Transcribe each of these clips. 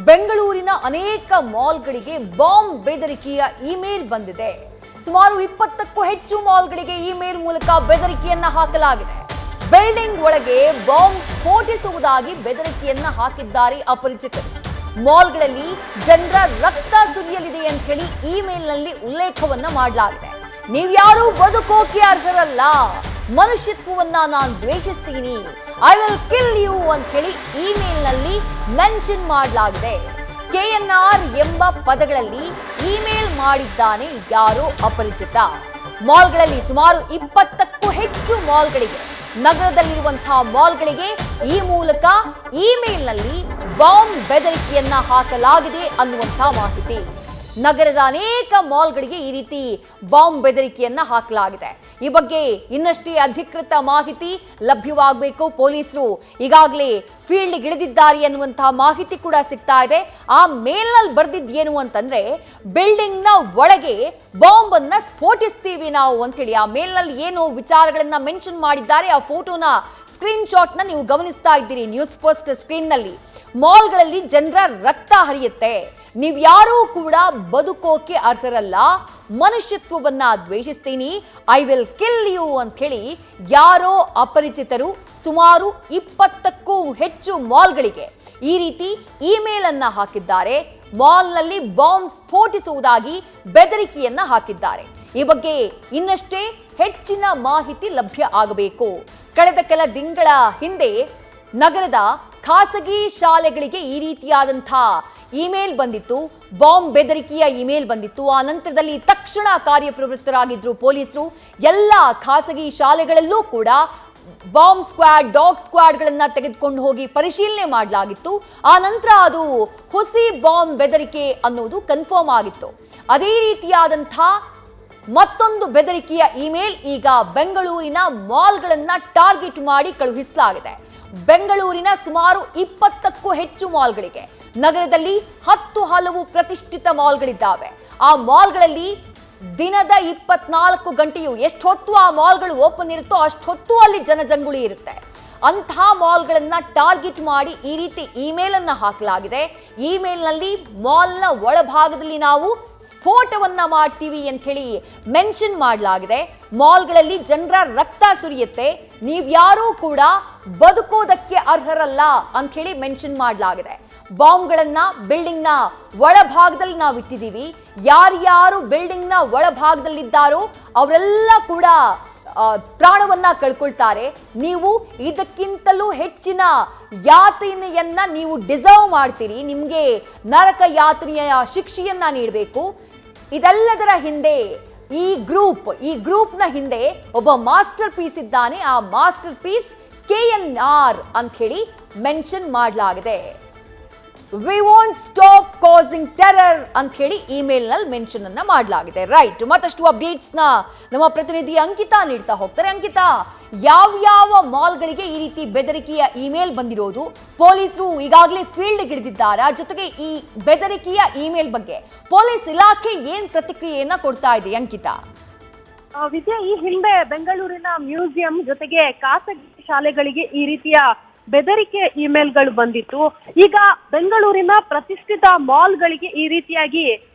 ಬೆಂಗಳೂರಿನ ಅನೇಕ ಮಾಲ್ಗಳಿಗೆ bomb ಬೆದರಿಕೆಯ email ಬಂದಿದೆ. ಸುಮಾರು 20ಕ್ಕೂ ಹೆಚ್ಚು ಮಾಲ್ಗಳಿಗೆ ಇಮೇಲ್ ಮೂಲಕ ಬೆದರಿಕೆಯನ್ನ ಹಾಕಲಾಗಿದೆ. ಬಿಲ್ಡಿಂಗ್ ಒಳಗೆ ಬಾಂಬ್ ಸ್ಫೋಟಿಸುವುದಾಗಿ ಬೆದರಿಕೆಯನ್ನ ಹಾಕಿದ್ದಾರೆ ಅಪರಿಚಿತರು. ಮಾಲ್ಗಳಲ್ಲಿ ಜನರ ರಕ್ತ ಸುರಿಯಲಿದೆ ಅಂತ ಹೇಳಿ ಇಮೇಲ್ನಲ್ಲಿ ಉಲ್ಲೇಖವನ್ನ ಮಾಡಲಾಗಿದೆ. ನೀವ್ಯಾರೂ ಬದುಕೋಕೆ ಅರ್ಹರಲ್ಲ, ಮನುಷ್ಯತ್ವವನ್ನ ನಾನು ದ್ವೇಷಿಸ್ತೀನಿ, ಐ ವಿಲ್ ಕಿಲ್ ಯು ಅಂತ ಹೇಳಿ ಇಮೇಲ್ನಲ್ಲಿ ಮೆನ್ಷನ್ ಮಾಡಲಾಗಿದೆ. KNR ಎಂಬ ಪದಗಳಲ್ಲಿ ಇಮೇಲ್ ಮಾಡಿದ್ದಾನೆ ಯಾರೋ ಅಪರಿಚಿತ. ಮಾಲ್ಗಳಲ್ಲಿ ಸುಮಾರು 20ಕ್ಕೂ ಹೆಚ್ಚು ಮಾಲ್ಗಳಿಗೆ, ನಗರದಲ್ಲಿರುವಂತಹ ಮಾಲ್ಗಳಿಗೆ ಈ ಮೂಲಕ ಇಮೇಲ್ನಲ್ಲಿ ಬಾಂಬ್ ಬೆದರಿಕೆಯನ್ನ ಹಾಕಲಾಗಿದೆ ಅನ್ನುವಂತಹ ಮಾಹಿತಿ. ನಗರದ ಅನೇಕ ಮಾಲ್ಗಳಿಗೆ ಈ ರೀತಿ ಬಾಂಬ್ ಬೆದರಿಕೆಯನ್ನ ಹಾಕಲಾಗಿದೆ. ಈ ಬಗ್ಗೆ ಇನ್ನಷ್ಟೇ ಅಧಿಕೃತ ಮಾಹಿತಿ ಲಭ್ಯವಾಗಬೇಕು. ಪೊಲೀಸರು ಈಗಾಗಲೇ ಫೀಲ್ಡ್ ಇಳಿದಿದ್ದಾರೆ ಅನ್ನುವಂತಹ ಮಾಹಿತಿ ಕೂಡ ಸಿಗ್ತಾ ಇದೆ. ಆ ಮೇಲ್ನಲ್ಲಿ ಬರ್ದಿದ್ದೇನು ಅಂತಂದ್ರೆ, ಬಿಲ್ಡಿಂಗ್ ನ ಒಳಗೆ ಬಾಂಬ್ ಅನ್ನ ಸ್ಫೋಟಿಸ್ತೀವಿ ನಾವು ಅಂತ ಹೇಳಿ ಆ ಮೇಲ್ನಲ್ಲಿ ಏನು ವಿಚಾರಗಳನ್ನ ಮೆನ್ಷನ್ ಮಾಡಿದ್ದಾರೆ. ಆ ಫೋಟೋನ ಸ್ಕ್ರೀನ್ ಶಾಟ್ ನ ನೀವು ಗಮನಿಸ್ತಾ ಇದ್ದೀರಿ ನ್ಯೂಸ್ ಫಸ್ಟ್ ಸ್ಕ್ರೀನ್ ನಲ್ಲಿ. ಮಾಲ್ಗಳಲ್ಲಿ ಜನರ ರಕ್ತ ಹರಿಯುತ್ತೆ, ನೀವ್ಯಾರೂ ಕೂಡ ಬದುಕೋಕೆ ಅರ್ಹರಲ್ಲ, ಮನುಷ್ಯತ್ವವನ್ನ ದ್ವೇಷಿಸ್ತೀನಿ, ಐ ವಿಲ್ ಕಿಲ್ ಯು ಅಂತ ಹೇಳಿ ಯಾರೋ ಅಪರಿಚಿತರು ಸುಮಾರು 20ಕ್ಕೂ ಹೆಚ್ಚು ಮಾಲ್ಗಳಿಗೆ ಈ ರೀತಿ ಇಮೇಲ್ ಅನ್ನ ಹಾಕಿದ್ದಾರೆ. ಮಾಲ್ನಲ್ಲಿ ಬಾಂಬ್ ಸ್ಫೋಟಿಸುವುದಾಗಿ ಬೆದರಿಕೆಯನ್ನ ಹಾಕಿದ್ದಾರೆ. ಈ ಬಗ್ಗೆ ಇನ್ನಷ್ಟೇ ಹೆಚ್ಚಿನ ಮಾಹಿತಿ ಲಭ್ಯ ಆಗಬೇಕು. ಕಳೆದ ಕೆಲ ತಿಂಗಳ ಹಿಂದೆ ನಗರದ ಖಾಸಗಿ ಶಾಲೆಗಳಿಗೆ ಈ ರೀತಿಯಾದಂತಹ ಇಮೇಲ್ ಬಂದಿತ್ತು, ಬಾಂಬ್ ಬೆದರಿಕೆಯ ಇಮೇಲ್ ಬಂದಿತ್ತು. ಆ ನಂತರದಲ್ಲಿ ತಕ್ಷಣ ಕಾರ್ಯಪ್ರವೃತ್ತರಾಗಿದ್ರು ಪೊಲೀಸರು. ಎಲ್ಲ ಖಾಸಗಿ ಶಾಲೆಗಳಲ್ಲೂ ಕೂಡ ಬಾಂಬ್ ಸ್ಕ್ವಾಡ್, ಡಾಗ್ ಸ್ಕ್ವಾಡ್ಗಳನ್ನ ತೆಗೆದುಕೊಂಡು ಹೋಗಿ ಪರಿಶೀಲನೆ ಮಾಡಲಾಗಿತ್ತು. ಆ ನಂತರ ಅದು ಹುಸಿ ಬಾಂಬ್ ಬೆದರಿಕೆ ಅನ್ನೋದು ಕನ್ಫರ್ಮ್ ಆಗಿತ್ತು. ಅದೇ ರೀತಿಯಾದಂತಹ ಮತ್ತೊಂದು ಬೆದರಿಕೆಯ ಇಮೇಲ್ ಈಗ ಬೆಂಗಳೂರಿನ ಮಾಲ್ಗಳನ್ನ ಟಾರ್ಗೆಟ್ ಮಾಡಿ ಕಳುಹಿಸಲಾಗಿದೆ. ಬೆಂಗಳೂರಿನ ಸುಮಾರು 20ಕ್ಕೂ ಹೆಚ್ಚು ಮಾಲ್ಗಳಿಗೆ, ನಗರದಲ್ಲಿ 10 ಹಲವು ಪ್ರತಿಷ್ಠಿತ ಮಾಲ್ಗಳಿದ್ದಾವೆ. ಆ ಮಾಲ್ಗಳಲ್ಲಿ ದಿನದ 24 ಗಂಟೆಯೂ ಎಷ್ಟು ಹೊತ್ತು ಆ ಮಾಲ್ಗಳು ಓಪನ್ ಇರುತ್ತೋ ಅಷ್ಟು ಹೊತ್ತು ಅಲ್ಲಿ ಜನಜಂಗುಳಿ ಇರುತ್ತೆ. ಅಂತಹ ಮಾಲ್ಗಳನ್ನ ಟಾರ್ಗೆಟ್ ಮಾಡಿ ಈ ರೀತಿ ಇಮೇಲ್ ಅನ್ನ ಹಾಕಲಾಗಿದೆ. ಇಮೇಲ್ನಲ್ಲಿ ಮಾಲ್ನ ಒಳಭಾಗದಲ್ಲಿ ನಾವು ಸ್ಫೋಟವನ್ನ ಮಾಡ್ತೀವಿ ಅಂತ ಹೇಳಿ ಮೆನ್ಷನ್ ಮಾಡಲಾಗಿದೆ. ಮಾಲ್ಗಳಲ್ಲಿ ಜನರ ರಕ್ತ ಸುರಿಯುತ್ತೆ, ನೀವ್ಯಾರೂ ಕೂಡ ಬದುಕೋದಕ್ಕೆ ಅರ್ಹರಲ್ಲ ಅಂತ ಹೇಳಿ ಮೆನ್ಷನ್ ಮಾಡಲಾಗಿದೆ. ಬಾಂಬ್ಗಳನ್ನ ಬಿಲ್ಡಿಂಗ್ ನ ಒಳಭಾಗದಲ್ಲಿ ನಾವು ಇಟ್ಟಿದ್ದೀವಿ, ಯಾರ್ಯಾರು ಬಿಲ್ಡಿಂಗ್ ನ ಒಳಭಾಗದಲ್ಲಿದ್ದಾರೋ ಅವರೆಲ್ಲ ಕೂಡ ಪ್ರಾಣವನ್ನ ಕಳ್ಕೊಳ್ತಾರೆ. ನೀವು ಇದಕ್ಕಿಂತಲೂ ಹೆಚ್ಚಿನ ಯಾತನೆಯನ್ನ ನೀವು ಡಿಸರ್ವ್ ಮಾಡ್ತೀರಿ, ನಿಮ್ಗೆ ನರಕ ಯಾತನೆಯ ಶಿಕ್ಷೆಯನ್ನ ನೀಡಬೇಕು. ಇದೆಲ್ಲದರ ಹಿಂದೆ ಈ ಗ್ರೂಪ್ನ ಹಿಂದೆ ಒಬ್ಬ ಮಾಸ್ಟರ್ ಪೀಸ್ ಇದ್ದಾನೆ. ಆ ಮಾಸ್ಟರ್ ಪೀಸ್ KNR ಅಂತ ಹೇಳಿ ಮೆನ್ಷನ್ ಮಾಡಲಾಗಿದೆ. We want stop causing terror ಅಂತ ಹೇಳಿ ಇಮೇಲ್ ನಲ್ಲಿ ಮೆನ್ಷನ್ ಅನ್ನ ಮಾಡಲಾಗಿದೆ. ರೈಟ್, ಮತ್ತಷ್ಟು ಅಪ್ಡೇಟ್ಸ್ ನ ನಮ್ಮ ಪ್ರತಿನಿಧಿ ಅಂಕಿತಾ ನೀಡ್ತಾ ಹೋಗ್ತಾರೆ. ಅಂಕಿತಾ, ಯಾವ ಮಾಲ್ಗಳಿಗೆ ಈ ರೀತಿ ಬೆದರಿಕೆಯ ಇಮೇಲ್ ಬಂದಿರೋದು? ಪೊಲೀಸರು ಈಗಾಗಲೇ ಫೀಲ್ಡ್ ಇಳಿದಿದ್ದಾರೆ. ಜೊತೆಗೆ ಈ ಬೆದರಿಕೆಯ ಇಮೇಲ್ ಬಗ್ಗೆ ಪೊಲೀಸ್ ಇಲಾಖೆ ಏನ್ ಪ್ರತಿಕ್ರಿಯೆಯನ್ನ ಕೊಡ್ತಾ ಇದೆ ಅಂಕಿತಾ? ವಿದ್ಯಾ, ಈ ಹಿಂದೆ ಬೆಂಗಳೂರಿನ ಮ್ಯೂಸಿಯಂ ಜೊತೆಗೆ ಖಾಸಗಿ ಶಾಲೆಗಳಿಗೆ ಈ ರೀತಿಯ ಬೆದರಿಕೆ ಇಮೇಲ್ಗಳು ಬಂದಿತ್ತು. ಈಗ ಬೆಂಗಳೂರಿನ ಪ್ರತಿಷ್ಠಿತ ಮಾಲ್ಗಳಿಗೆ ಈ ರೀತಿಯಾಗಿ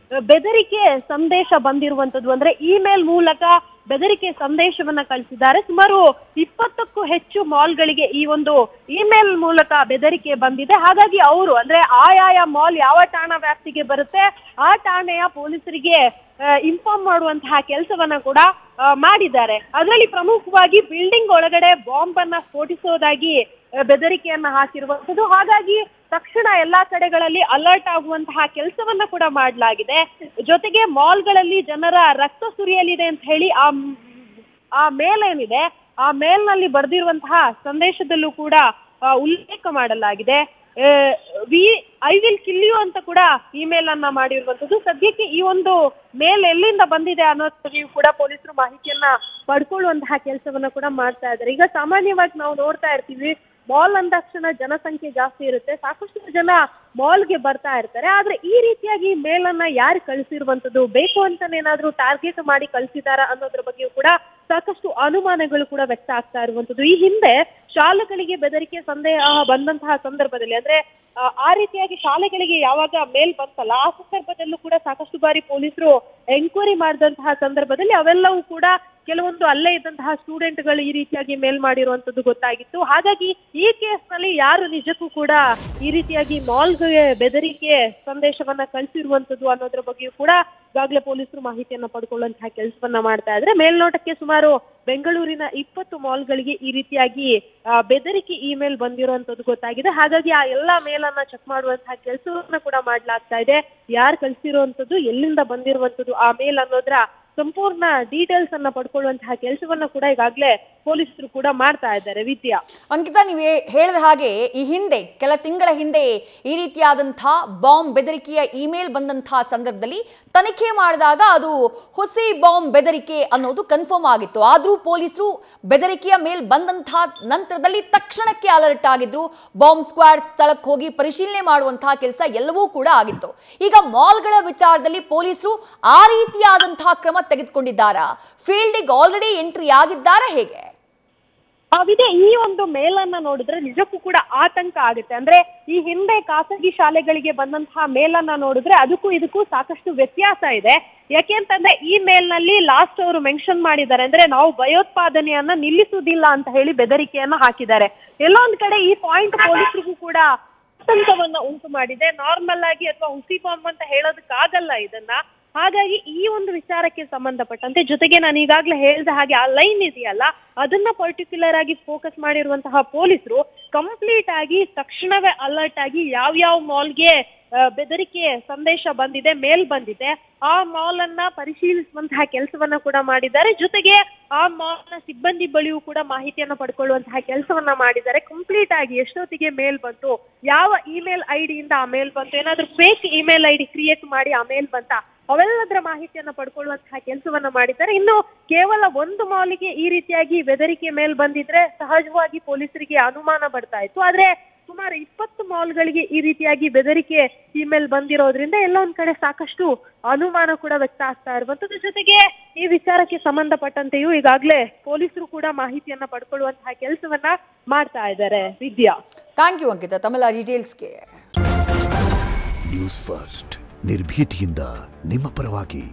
ಬೆದರಿಕೆ ಸಂದೇಶ ಬಂದಿರುವಂತದ್ದು, ಅಂದ್ರೆ ಇಮೇಲ್ ಮೂಲಕ ಬೆದರಿಕೆ ಸಂದೇಶವನ್ನ ಕಳಿಸಿದ್ದಾರೆ. ಸುಮಾರು 20ಕ್ಕೂ ಹೆಚ್ಚು ಮಾಲ್ಗಳಿಗೆ ಈ ಒಂದು ಇಮೇಲ್ ಮೂಲಕ ಬೆದರಿಕೆ ಬಂದಿದೆ. ಹಾಗಾಗಿ ಅವರು ಅಂದ್ರೆ ಆಯಾಯ ಮಾಲ್ ಯಾವ ಠಾಣಾ ವ್ಯಾಪ್ತಿಗೆ ಬರುತ್ತೆ ಆ ಠಾಣೆಯ ಪೊಲೀಸರಿಗೆ ಇನ್ಫಾರ್ಮ್ ಮಾಡುವಂತಹ ಕೆಲಸವನ್ನ ಕೂಡ ಮಾಡಿದ್ದಾರೆ. ಅದರಲ್ಲಿ ಪ್ರಮುಖವಾಗಿ ಬಿಲ್ಡಿಂಗ್ ಒಳಗಡೆ ಬಾಂಬ್ ಅನ್ನ ಸ್ಫೋಟಿಸೋದಾಗಿ ಬೆದರಿಕೆಯನ್ನ ಹಾಕಿರುವಂತದ್ದು. ಹಾಗಾಗಿ ತಕ್ಷಣ ಎಲ್ಲಾ ಕಡೆಗಳಲ್ಲಿ ಅಲರ್ಟ್ ಆಗುವಂತಹ ಕೆಲಸವನ್ನ ಕೂಡ ಮಾಡಲಾಗಿದೆ. ಜೊತೆಗೆ ಮಾಲ್ಗಳಲ್ಲಿ ಜನರ ರಕ್ತ ಸುರಿಯಲಿದೆ ಅಂತ ಹೇಳಿ ಆ ಮೇಲ್ ಏನಿದೆ ಆ ಮೇಲ್ನಲ್ಲಿ ಬರೆದಿರುವಂತಹ ಸಂದೇಶದಲ್ಲೂ ಕೂಡ ಉಲ್ಲೇಖ ಮಾಡಲಾಗಿದೆ. ಐ ವಿಲ್ ಕಿಲ್ ಯು ಅಂತ ಕೂಡ ಇಮೇಲ್ ಅನ್ನ ಮಾಡಿರುವಂತದ್ದು. ಸದ್ಯಕ್ಕೆ ಈ ಒಂದು ಮೇಲ್ ಎಲ್ಲಿಂದ ಬಂದಿದೆ ಅನ್ನೋದು ಕೂಡ ಪೊಲೀಸರು ಮಾಹಿತಿಯನ್ನ ಪಡ್ಕೊಳ್ಳುವಂತಹ ಕೆಲಸವನ್ನ ಕೂಡ ಮಾಡ್ತಾ ಇದ್ದಾರೆ. ಈಗ ಸಾಮಾನ್ಯವಾಗಿ ನಾವು ನೋಡ್ತಾ ಇರ್ತೀವಿ, ಮಾಲ್ ಅಂದ ತಕ್ಷಣ ಜನಸಂಖ್ಯೆ ಜಾಸ್ತಿ ಇರುತ್ತೆ, ಸಾಕಷ್ಟು ಜನ ಮಾಲ್ಗೆ ಬರ್ತಾ ಇರ್ತಾರೆ. ಆದ್ರೆ ಈ ರೀತಿಯಾಗಿ ಮೇಲನ್ನ ಯಾರು ಕಳಿಸಿರುವಂತದ್ದು, ಬೇಕು ಅಂತಾನೆ ಏನಾದ್ರೂ ಟಾರ್ಗೆಟ್ ಮಾಡಿ ಕಳಿಸಿದಾರ ಅನ್ನೋದ್ರ ಬಗ್ಗೆಯೂ ಕೂಡ ಸಾಕಷ್ಟು ಅನುಮಾನಗಳು ಕೂಡ ವ್ಯಕ್ತ ಆಗ್ತಾ ಇರುವಂತದ್ದು. ಈ ಹಿಂದೆ ಶಾಲೆಗಳಿಗೆ ಬೆದರಿಕೆ ಸಂದೇಹ ಬಂದಂತಹ ಸಂದರ್ಭದಲ್ಲಿ ಅಂದ್ರೆ ಆ ರೀತಿಯಾಗಿ ಶಾಲೆಗಳಿಗೆ ಯಾವಾಗ ಮೇಲ್ ಬಂತಲ್ಲ ಆ ಸಂದರ್ಭದಲ್ಲೂ ಕೂಡ ಸಾಕಷ್ಟು ಬಾರಿ ಪೊಲೀಸರು ಎಂಕ್ವೈರಿ ಮಾಡಿದಂತಹ ಸಂದರ್ಭದಲ್ಲಿ ಅವೆಲ್ಲವೂ ಕೂಡ ಕೆಲವೊಂದು ಅಲ್ಲೇ ಇದ್ದಂತಹ ಸ್ಟೂಡೆಂಟ್ಗಳು ಈ ರೀತಿಯಾಗಿ ಮೇಲ್ ಮಾಡಿರುವಂತದ್ದು ಗೊತ್ತಾಗಿತ್ತು. ಹಾಗಾಗಿ ಈ ಕೇಸ್ ನಲ್ಲಿ ಯಾರು ನಿಜಕ್ಕೂ ಕೂಡ ಈ ರೀತಿಯಾಗಿ ಮಾಲ್ಗೆ ಬೆದರಿಕೆ ಸಂದೇಶವನ್ನ ಕಳಿಸಿರುವಂತದ್ದು ಅನ್ನೋದ್ರ ಬಗ್ಗೆಯೂ ಕೂಡ ಈಗಾಗಲೇ ಪೊಲೀಸರು ಮಾಹಿತಿಯನ್ನ ಪಡ್ಕೊಳ್ಳುವಂತಹ ಕೆಲಸವನ್ನ ಮಾಡ್ತಾ ಇದ್ರೆ. ಮೇಲ್ನೋಟಕ್ಕೆ ಸುಮಾರು ಬೆಂಗಳೂರಿನ 20 ಮಾಲ್ಗಳಿಗೆ ಈ ರೀತಿಯಾಗಿ ಬೆದರಿಕೆ ಇಮೇಲ್ ಬಂದಿರುವಂತದ್ದು ಗೊತ್ತಾಗಿದೆ. ಹಾಗಾಗಿ ಆ ಎಲ್ಲಾ ಮೇಲನ್ನ ಚೆಕ್ ಮಾಡುವಂತಹ ಕೆಲಸವನ್ನ ಕೂಡ ಮಾಡ್ಲಾಗ್ತಾ ಇದೆ. ಯಾರು ಕಳಿಸಿರುವಂತದ್ದು, ಎಲ್ಲಿಂದ ಬಂದಿರುವಂತದ್ದು ಆ ಮೇಲ್ ಅನ್ನೋದ್ರ ಸಂಪೂರ್ಣ ಡೀಟೇಲ್ಸ್ ಅನ್ನ ಪಡ್ಕೊಳ್ಳುವಂತಹ ಕೆಲಸವನ್ನ ಕೂಡ ಈಗಾಗಲೇ ಪೊಲೀಸರು ಕೂಡ ಮಾಡ್ತಾ ಇದ್ದಾರೆ. ವಿದ್ಯಾ, ಅಂಕಿತಾ, ನೀವೇ ಹೇಳಿದ ಹಾಗೆ ಈ ಹಿಂದೆ ಕೆಲ ತಿಂಗಳ ಹಿಂದೆ ಈ ರೀತಿಯಾದಂತಹ ಬಾಂಬ್ ಬೆದರಿಕೆಯ ಇಮೇಲ್ ಬಂದಂತಹ ಸಂದರ್ಭದಲ್ಲಿ ತನಿಖೆ ಮಾಡಿದಾಗ ಅದು ಹುಸಿ ಬಾಂಬ್ ಬೆದರಿಕೆ ಅನ್ನೋದು ಕನ್ಫರ್ಮ್ ಆಗಿತ್ತು. ಆದ್ರೂ ಪೊಲೀಸರು ಬೆದರಿಕೆಯ ಮೇಲ್ ಬಂದಂತಹ ನಂತರದಲ್ಲಿ ತಕ್ಷಣಕ್ಕೆ ಅಲರ್ಟ್ ಆಗಿದ್ರು. ಬಾಂಬ್ ಸ್ಕ್ವಾಡ್ ಸ್ಥಳಕ್ಕೆ ಹೋಗಿ ಪರಿಶೀಲನೆ ಮಾಡುವಂತಹ ಕೆಲಸ ಎಲ್ಲವೂ ಕೂಡ ಆಗಿತ್ತು. ಈಗ ಮಾಲ್ಗಳ ವಿಚಾರದಲ್ಲಿ ಪೊಲೀಸರು ಆ ರೀತಿಯಾದಂತಹ ಕ್ರಮ ತೆಗೆದುಕೊಂಡಿದ್ದಾರಾ? ಫೀಲ್ಡಿಗೆ ಆಲ್ರೆಡಿ ಎಂಟ್ರಿ ಆಗಿದ್ದಾರಾ? ಹೇಗೆ ವಿದ್ಯಾ, ಈ ಒಂದು ಮೇಲನ್ನ ನೋಡಿದ್ರೆ ನಿಜಕ್ಕೂ ಕೂಡ ಆತಂಕ ಆಗುತ್ತೆ. ಅಂದ್ರೆ ಈ ಹಿಂದೆ ಖಾಸಗಿ ಶಾಲೆಗಳಿಗೆ ಬಂದಂತಹ ಮೇಲನ್ನ ನೋಡಿದ್ರೆ ಅದಕ್ಕೂ ಇದಕ್ಕೂ ಸಾಕಷ್ಟು ವ್ಯತ್ಯಾಸ ಇದೆ. ಯಾಕೆಂತಂದ್ರೆ ಈ ಮೇಲ್ನಲ್ಲಿ ಲಾಸ್ಟ್ ಅವರು ಮೆನ್ಷನ್ ಮಾಡಿದ್ದಾರೆ, ಅಂದ್ರೆ ನಾವು ಭಯೋತ್ಪಾದನೆಯನ್ನ ನಿಲ್ಲಿಸುವುದಿಲ್ಲ ಅಂತ ಹೇಳಿ ಬೆದರಿಕೆಯನ್ನ ಹಾಕಿದ್ದಾರೆ. ಎಲ್ಲೊಂದ್ ಕಡೆ ಈ ಪಾಯಿಂಟ್ ಪೊಲೀಸರಿಗೂ ಕೂಡ ಆತಂಕವನ್ನ ಉಂಟು ಮಾಡಿದೆ. ನಾರ್ಮಲ್ ಆಗಿ ಅಥವಾ ಹುಸಿ ಬಾಂಬ್ ಅಂತ ಹೇಳೋದಕ್ಕಾಗಲ್ಲ ಇದನ್ನ. ಹಾಗಾಗಿ ಈ ಒಂದು ವಿಚಾರಕ್ಕೆ ಸಂಬಂಧಪಟ್ಟಂತೆ, ಜೊತೆಗೆ ನಾನು ಈಗಾಗಲೇ ಹೇಳಿದ ಹಾಗೆ ಆ ಲೈನ್ ಇದೆಯಲ್ಲ ಅದನ್ನ ಪರ್ಟಿಕ್ಯುಲರ್ ಆಗಿ ಫೋಕಸ್ ಮಾಡಿರುವಂತಹ ಪೊಲೀಸರು ಕಂಪ್ಲೀಟ್ ಆಗಿ ತಕ್ಷಣವೇ ಅಲರ್ಟ್ ಆಗಿ ಯಾವ ಮಾಲ್ಗೆ ಬೆದರಿಕೆ ಸಂದೇಶ ಬಂದಿದೆ, ಮೇಲ್ ಬಂದಿದೆ, ಆ ಮಾಲ್ ಅನ್ನ ಪರಿಶೀಲಿಸುವಂತಹ ಕೆಲಸವನ್ನ ಕೂಡ ಮಾಡಿದ್ದಾರೆ. ಜೊತೆಗೆ ಆ ಮಾಲ್ ನ ಸಿಬ್ಬಂದಿ ಬಳಿಯೂ ಕೂಡ ಮಾಹಿತಿಯನ್ನ ಪಡ್ಕೊಳ್ಳುವಂತಹ ಕೆಲಸವನ್ನ ಮಾಡಿದ್ದಾರೆ. ಕಂಪ್ಲೀಟ್ ಆಗಿ ಎಷ್ಟೊತ್ತಿಗೆ ಮೇಲ್ ಬಂತು, ಯಾವ ಇಮೇಲ್ ಐಡಿಯಿಂದ ಆ ಮೇಲ್ ಬಂತು, ಏನಾದ್ರೂ ಫೇಕ್ ಇಮೇಲ್ ಐಡಿ ಕ್ರಿಯೇಟ್ ಮಾಡಿ ಆ ಮೇಲ್ ಬಂತ, ಅವೆಲ್ಲದರ ಮಾಹಿತಿಯನ್ನ ಪಡ್ಕೊಳ್ಳುವಂತಹ ಕೆಲಸವನ್ನ ಮಾಡಿದ್ದಾರೆ. ಇನ್ನು ಕೇವಲ ಒಂದು ಮಾಲಿಗೆ ಈ ರೀತಿಯಾಗಿ ಬೆದರಿಕೆ ಮೇಲ್ ಬಂದಿದ್ರೆ ಸಹಜವಾಗಿ ಪೊಲೀಸರಿಗೆ ಅನುಮಾನ ಬರ್ತಾ ಇತ್ತು. ಆದ್ರೆ ಸುಮಾರು 20 ಮಾಲ್ಗಳಿಗೆ ಈ ರೀತಿಯಾಗಿ ಬೆದರಿಕೆ ಇಮೇಲ್ ಬಂದಿರೋದ್ರಿಂದ ಎಲ್ಲ ಒಂದ್ ಕಡೆ ಸಾಕಷ್ಟು ಅನುಮಾನ ಕೂಡ ವ್ಯಕ್ತ ಆಗ್ತಾ ಇರುವಂತದ್ದು. ಜೊತೆಗೆ ಈ ವಿಚಾರಕ್ಕೆ ಸಂಬಂಧಪಟ್ಟಂತೆಯೂ ಈಗಾಗಲೇ ಪೊಲೀಸರು ಕೂಡ ಮಾಹಿತಿಯನ್ನ ಪಡ್ಕೊಳ್ಳುವಂತಹ ಕೆಲಸವನ್ನ ಮಾಡ್ತಾ ಇದ್ದಾರೆ. ವಿದ್ಯಾ, ಥ್ಯಾಂಕ್ ಯು ಅಂಕಿತಾ ತಮ್ಮೆಲ್ಲ ಡೀಟೇಲ್ಸ್ಗೆ. ನ್ಯೂಸ್ ಫಸ್ಟ್ ನಿರ್ಭೀತಿಯಿಂದ ನಿಮ್ಮ ಪರವಾಗಿ.